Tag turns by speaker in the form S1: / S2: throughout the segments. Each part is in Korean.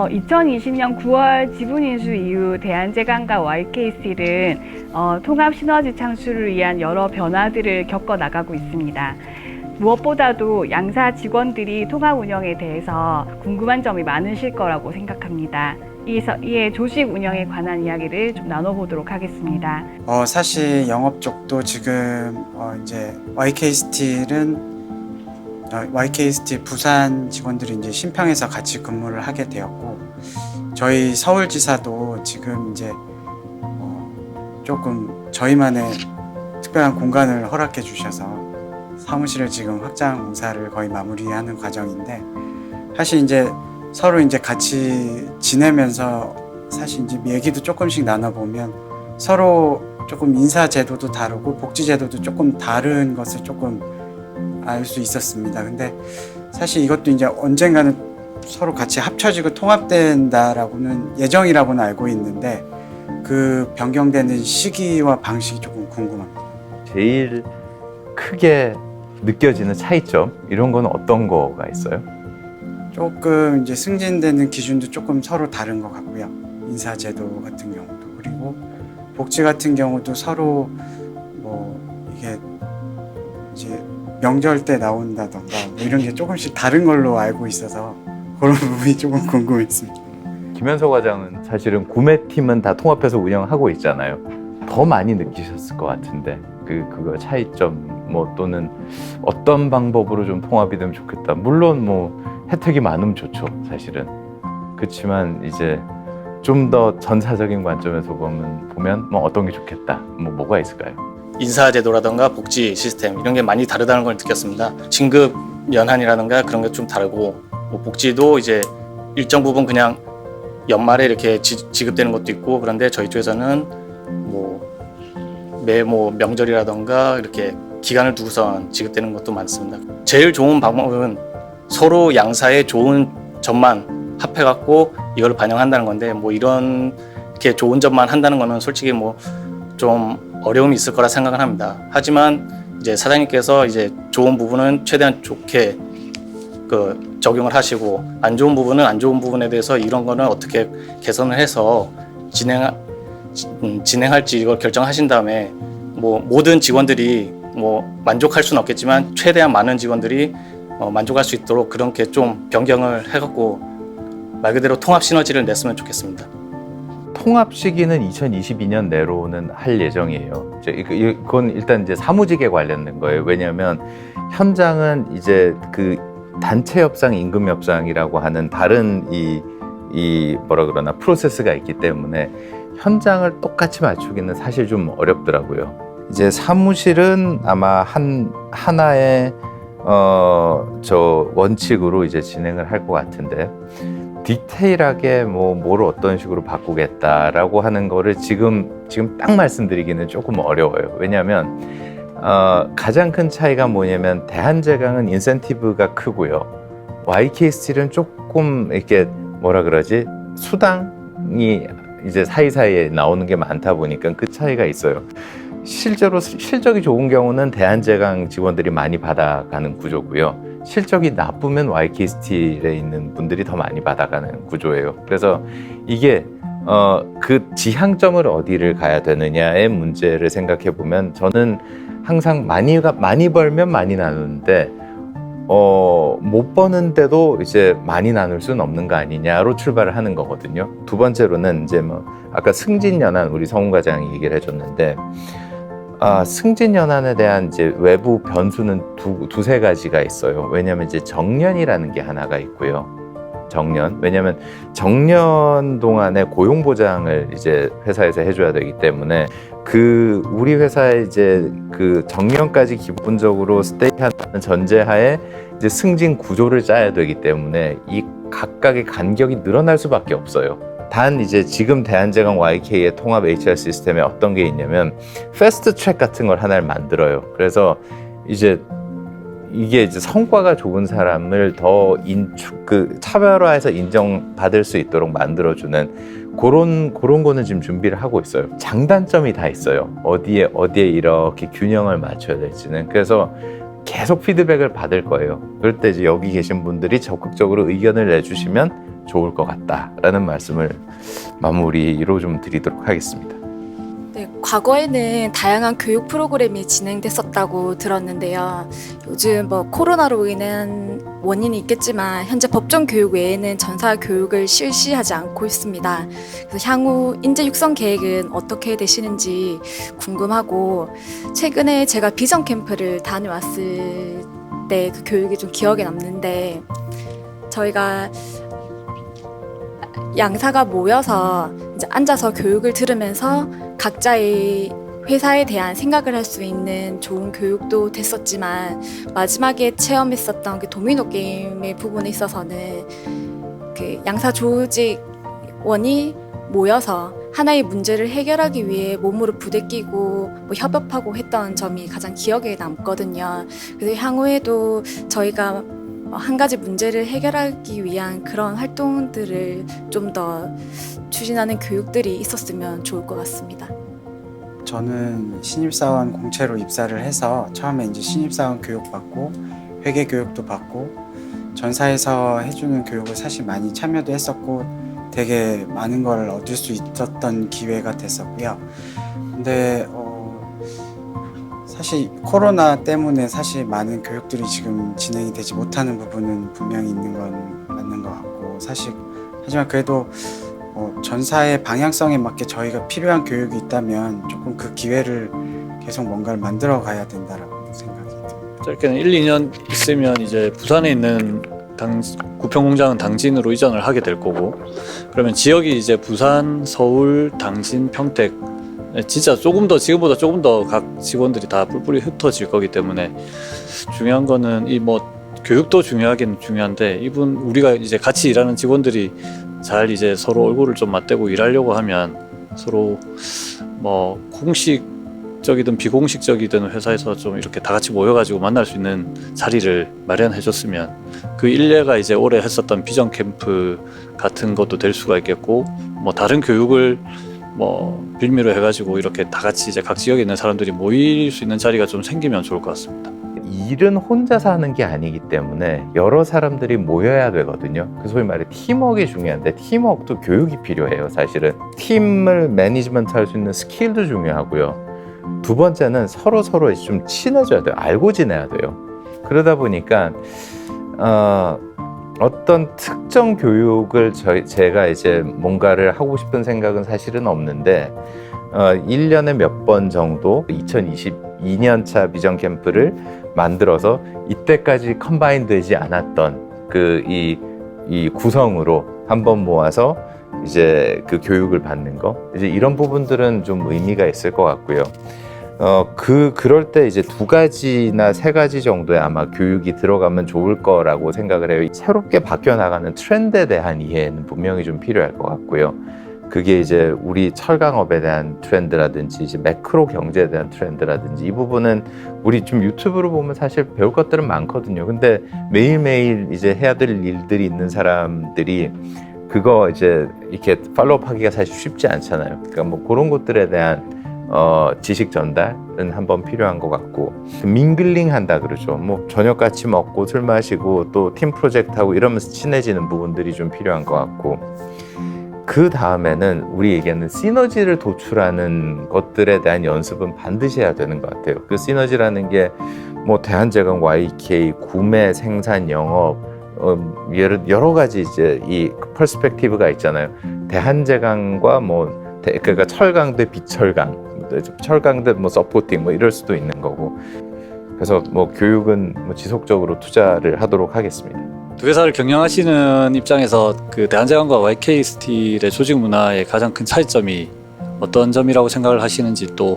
S1: 2020년 9월 지분인수 이후 대한제강과 YK스틸은 통합 시너지 창출을 위한 여러 변화들을 겪어 나가고 있습니다. 무엇보다도 양사 직원들이 통합 운영에 대해서 궁금한 점이 많으실 거라고 생각합니다. 이에 조직 운영에 관한 이야기를 좀 나눠보도록 하겠습니다.
S2: 사실 영업 쪽도 지금 이제 YK스틸 부산 직원들이 이제 신평에서 같이 근무를 하게 되었고, 저희 서울지사도 지금 이제 조금 저희만의 특별한 공간을 허락해 주셔서 사무실을 지금 확장 공사를 거의 마무리하는 과정인데, 사실 이제 서로 이제 같이 지내면서 사실 이제 얘기도 조금씩 나눠보면 서로 조금 인사 제도도 다르고 복지 제도도 조금 다른 것을 조금 알 수 있었습니다. 근데 사실 이것도 이제 언젠가는 서로 같이 합쳐지고 통합된다라고는 예정이라고는 알고 있는데, 그 변경되는 시기와 방식이 조금 궁금합니다.
S3: 제일 크게 느껴지는 차이점 이런 건 어떤 거가 있어요?
S2: 조금 이제 승진되는 기준도 조금 서로 다른 것 같고요. 인사제도 같은 경우도, 그리고 복지 같은 경우도 서로 뭐 이게 이제 명절 때 나온다던가 뭐 이런 게 조금씩 다른 걸로 알고 있어서 그런 부분이 조금 궁금했습니다.
S3: 김현석 과장은 사실은 구매팀은 다 통합해서 운영하고 있잖아요. 더 많이 느끼셨을 것 같은데 그거 차이점 뭐 또는 어떤 방법으로 좀 통합이 되면 좋겠다. 물론 뭐 혜택이 많으면 좋죠, 사실은. 그렇지만 이제 좀 더 전사적인 관점에서 보면 뭐 어떤 게 좋겠다. 뭐가 있을까요?
S4: 인사제도라든가 복지 시스템 이런 게 많이 다르다는 걸 느꼈습니다. 진급 연한이라든가 그런 게 좀 다르고, 뭐 복지도 이제 일정 부분 그냥 연말에 이렇게 지급되는 것도 있고, 그런데 저희 쪽에서는 뭐 명절이라든가 이렇게 기간을 두고선 지급되는 것도 많습니다. 제일 좋은 방법은 서로 양사의 좋은 점만 합해갖고 이걸 반영한다는 건데, 뭐 이렇게 좋은 점만 한다는 거는 솔직히 뭐 좀 어려움이 있을 거라 생각을 합니다. 하지만 이제 사장님께서 이제 좋은 부분은 최대한 좋게 적용을 하시고, 안 좋은 부분은 안 좋은 부분에 대해서 이런 거는 어떻게 개선을 해서 진행할지 이걸 결정하신 다음에, 뭐 모든 직원들이 뭐 만족할 수는 없겠지만 최대한 많은 직원들이 만족할 수 있도록 그렇게 좀 변경을 해갖고 말 그대로 통합 시너지를 냈으면 좋겠습니다.
S3: 통합 시기는 2022년 내로는 할 예정이에요. 그건 일단 이제 사무직에 관련된 거예요. 왜냐하면 현장은 이제 그 단체 협상, 임금 협상이라고 하는 다른 이 뭐라 그러나 프로세스가 있기 때문에 현장을 똑같이 맞추기는 사실 좀 어렵더라고요. 이제 사무실은 아마 하나의 저 원칙으로 이제 진행을 할 것 같은데, 디테일하게 뭘 어떤 식으로 바꾸겠다라고 하는 거를 지금 딱 말씀드리기는 조금 어려워요. 왜냐하면 가장 큰 차이가 뭐냐면 대한제강은 인센티브가 크고요. YK스틸은 조금 이렇게 뭐라 그러지? 수당이 이제 사이사이에 나오는 게 많다 보니까 그 차이가 있어요. 실제로 실적이 좋은 경우는 대한제강 직원들이 많이 받아가는 구조고요. 실적이 나쁘면 YK스틸에 있는 분들이 더 많이 받아가는 구조예요. 그래서 이게 그 지향점을 어디를 가야 되느냐의 문제를 생각해 보면, 저는 항상 많이 벌면 많이 나누는데 못 버는데도 이제 많이 나눌 수는 없는 거 아니냐로 출발을 하는 거거든요. 두 번째로는 이제 뭐 아까 승진연한 우리 성훈 과장이 얘기를 해줬는데, 승진연한에 대한 이제 외부 변수는 두세 가지가 있어요. 왜냐하면 이제 정년이라는 게 하나가 있고요. 정년. 왜냐하면 정년 동안에 고용 보장을 이제 회사에서 해줘야 되기 때문에 우리 회사에 이제 그 정년까지 기본적으로 스테이한다는 전제하에 이제 승진 구조를 짜야 되기 때문에 이 각각의 간격이 늘어날 수밖에 없어요. 단 이제 지금 대한제강 YK의 통합 HR 시스템에 어떤 게 있냐면 패스트 트랙 같은 걸 하나를 만들어요. 그래서 이제 이게 이제 성과가 좋은 사람을 더 차별화해서 인정받을 수 있도록 만들어주는 그런 거는 지금 준비를 하고 있어요. 장단점이 다 있어요. 어디에 이렇게 균형을 맞춰야 될지는. 그래서 계속 피드백을 받을 거예요. 그럴 때 이제 여기 계신 분들이 적극적으로 의견을 내주시면 좋을 것 같다라는 말씀을 마무리로 좀 드리도록 하겠습니다.
S5: 네, 과거에는 다양한 교육 프로그램이 진행됐었다고 들었는데요. 요즘 코로나로 인한 원인이 있겠지만 현재 법정 교육 외에는 전사 교육을 실시하지 않고 있습니다. 그래서 향후 인재 육성 계획은 어떻게 되시는지 궁금하고, 최근에 제가 비전 캠프를 다녀왔을 때 그 교육이 좀 기억에 남는데, 저희가 양사가 모여서 이제 앉아서 교육을 들으면서 각자의 회사에 대한 생각을 할 수 있는 좋은 교육도 됐었지만, 마지막에 체험했었던 그 도미노 게임의 부분에 있어서는 그 양사 조직원이 모여서 하나의 문제를 해결하기 위해 몸으로 부대끼고 협업하고 했던 점이 가장 기억에 남거든요. 그래서 향후에도 저희가 한 가지 문제를 해결하기 위한 그런 활동들을 좀 더 추진하는 교육들이 있었으면 좋을 것 같습니다.
S2: 저는 신입사원 공채로 입사를 해서 처음에 이제 신입사원 교육받고 회계 교육도 받고 전사에서 해주는 교육을 사실 많이 참여도 했었고 되게 많은 걸 얻을 수 있었던 기회가 됐었고요. 근데 사실 코로나 때문에 사실 많은 교육들이 지금 진행이 되지 못하는 부분은 분명히 있는 건 맞는 것 같고, 하지만 그래도 전사의 방향성에 맞게 저희가 필요한 교육이 있다면 조금 그 기회를 계속 뭔가를 만들어 가야 된다라고 생각이 듭니다.
S6: 짧게는 1, 2년 있으면 이제 부산에 있는 구평공장은 당진으로 이전을 하게 될 거고, 그러면 지역이 이제 부산, 서울, 당진, 평택, 진짜 지금보다 조금 더 각 직원들이 다 뿔뿔이 흩어질 거기 때문에 중요한 거는 교육도 중요하긴 중요한데, 우리가 이제 같이 일하는 직원들이 잘 이제 서로 얼굴을 좀 맞대고 일하려고 하면 서로 공식적이든 비공식적이든 회사에서 좀 이렇게 다 같이 모여가지고 만날 수 있는 자리를 마련해줬으면, 그 일례가 이제 올해 했었던 비전 캠프 같은 것도 될 수가 있겠고, 다른 교육을 빌미로 해가지고 이렇게 다 같이 이제 각 지역에 있는 사람들이 모일 수 있는 자리가 좀 생기면 좋을 것 같습니다.
S3: 일은 혼자서 하는 게 아니기 때문에 여러 사람들이 모여야 되거든요. 그 소위 말해 팀워크가 중요한데, 팀워크도 교육이 필요해요. 사실은 팀을 매니지먼트 할 수 있는 스킬도 중요하고요. 두 번째는 서로 좀 친해져야 돼요. 알고 지내야 돼요. 그러다 보니까 어떤 특정 교육을 제가 이제 뭔가를 하고 싶은 생각은 사실은 없는데, 1년에 몇 번 정도 2022년차 비전 캠프를 만들어서 이때까지 컴바인 되지 않았던 이 구성으로 한번 모아서 이제 그 교육을 받는 거, 이제 이런 부분들은 좀 의미가 있을 것 같고요. 그럴 때 이제 2가지나 3가지 정도의 아마 교육이 들어가면 좋을 거라고 생각을 해요. 새롭게 바뀌어 나가는 트렌드에 대한 이해는 분명히 좀 필요할 것 같고요. 그게 이제 우리 철강업에 대한 트렌드라든지 이제 매크로 경제에 대한 트렌드라든지, 이 부분은 우리 좀 유튜브로 보면 사실 배울 것들은 많거든요. 근데 매일매일 이제 해야 될 일들이 있는 사람들이 그거 이제 이렇게 팔로우하기가 사실 쉽지 않잖아요. 그러니까 그런 것들에 대한 지식 전달은 한번 필요한 것 같고, 밍글링 한다 그러죠. 저녁 같이 먹고 술 마시고 또 팀 프로젝트 하고 이러면서 친해지는 부분들이 좀 필요한 것 같고, 그 다음에는 우리 얘기하는 시너지를 도출하는 것들에 대한 연습은 반드시 해야 되는 것 같아요. 그 시너지라는 게 대한제강, YK, 구매, 생산, 영업, 여러 가지 이제 이 퍼스펙티브가 있잖아요. 대한제강과 그러니까 철강 대 비철강, 철강 대 서포팅 이럴 수도 있는 거고, 그래서 교육은 지속적으로 투자를 하도록 하겠습니다.
S6: 두 회사를 경영하시는 입장에서 그 대한제강과 YK 스틸의 조직 문화의 가장 큰 차이점이 어떤 점이라고 생각을 하시는지, 또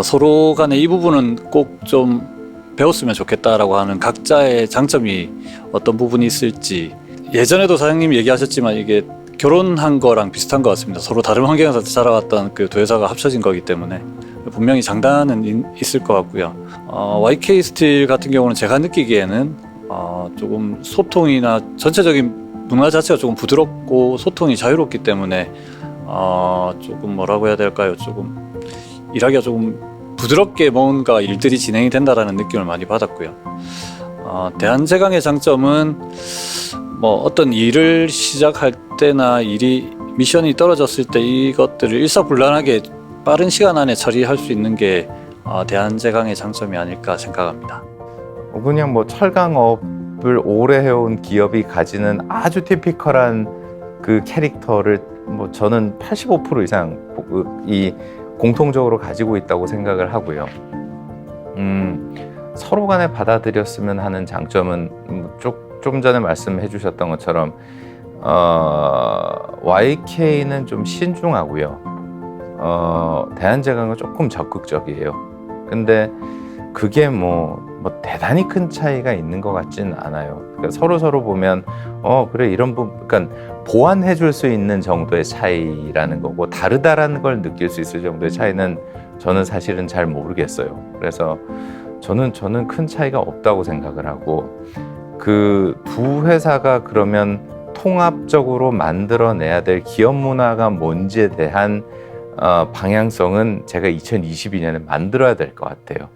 S6: 서로 간에 이 부분은 꼭 좀 배웠으면 좋겠다라고 하는 각자의 장점이 어떤 부분이 있을지. 예전에도 사장님이 얘기하셨지만 이게 결혼한 거랑 비슷한 것 같습니다. 서로 다른 환경에서 자라왔던 그 두 회사가 합쳐진 거기 때문에 분명히 장단은 있을 것 같고요. YK 스틸 같은 경우는 제가 느끼기에는 조금 소통이나 전체적인 문화 자체가 조금 부드럽고 소통이 자유롭기 때문에 조금 뭐라고 해야 될까요? 조금 일하기가 조금 부드럽게 뭔가 일들이 진행이 된다라는 느낌을 많이 받았고요. 대한제강의 장점은 뭐 어떤 일을 시작할 때나 미션이 떨어졌을 때 이것들을 일사불란하게 빠른 시간 안에 처리할 수 있는 게 대한제강의 장점이 아닐까 생각합니다.
S3: 그냥 뭐 철강업을 오래 해온 기업이 가지는 아주 티피컬한 그 캐릭터를 뭐 저는 85% 이상 이 공통적으로 가지고 있다고 생각을 하고요. 서로 간에 받아들였으면 하는 장점은 좀 전에 말씀해 주셨던 것처럼 YK는 좀 신중하고요. 대한제강은 조금 적극적이에요. 근데 그게 뭐 대단히 큰 차이가 있는 것 같지는 않아요. 그러니까 서로 보면 그래 이런 부분, 그러니까 보완해 줄 수 있는 정도의 차이라는 거고 다르다라는 걸 느낄 수 있을 정도의 차이는 저는 사실은 잘 모르겠어요. 그래서 저는 큰 차이가 없다고 생각을 하고 그 두 회사가 그러면 통합적으로 만들어내야 될 기업 문화가 뭔지에 대한 방향성은 제가 2022년에 만들어야 될 것 같아요.